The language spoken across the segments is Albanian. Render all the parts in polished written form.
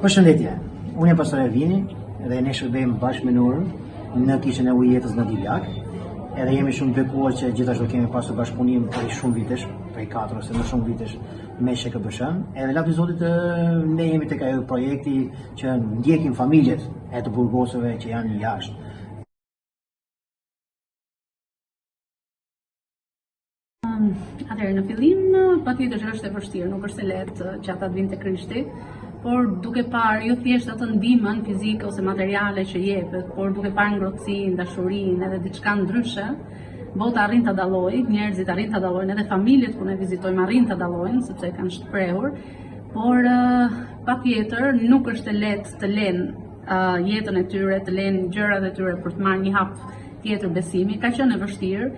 Përshëndetje, unë jam pastor Ervini dhe ne shërbejmë bashkë me Nurën në kishën e Ujetës në Divjak. Edhe jemi shumë të bekuar që gjithashtu kemi pasur bashkëpunim për shumë vitesh, për 4 ose më shumë vitesh me SHKBSH-n. Edhe lavdi Zotit ne jemi tek ajo projekti që ndjekim familjet e të burgosëve që janë jashtë. Atëherë në fillim patjetër që është e vështirë, nuk është e lehtë që ata të vinë te Krishti, por duke parë jo thjesht atë ndihmën fizike ose materiale që jepet, por duke parë ngrohtësinë, dashurinë edhe diçka ndryshe, bota arrin ta dallojë, njerëzit arrin ta dallojnë, edhe familjet ku ne vizitojmë arrin ta dallojnë sepse kanë shprehur, por patjetër nuk është e lehtë të lënë jetën e tyre, të lënë gjërat e tyre për të marrë një hap tjetër besimi, ka qenë e vështirë.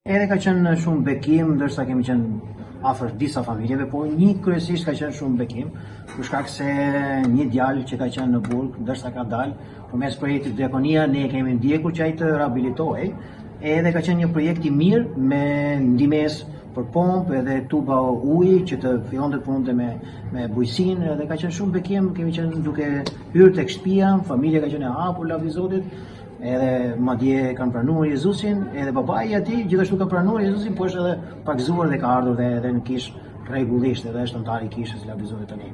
Edhe ka qenë shumë bekim, ndërsa kemi qenë afër disa familjeve, por një kryesisht ka qenë shumë bekim, për shkak se një djalë që ka qenë në burg, ndërsa ka dalë, përmes projektit Diakonia, ne kemi ndjekur që ai të rehabilitohej, edhe ka qenë një projekt i mirë me ndihmes për pompë edhe tuba uji që të fillonte të punonte me bujqësinë, edhe ka qenë shumë bekim, kemi qenë duke hyrë tek shtëpia, familja ka qenë e hapur, lavdi Zotit. Edhe madje kanë pranuar Jezusin, edhe babai i atij gjithashtu ka pranuar Jezusin, po është edhe pakzuar dhe ka ardhur edhe në kishë rregullisht, edhe është antar i kishës, lavdi Zotit tani.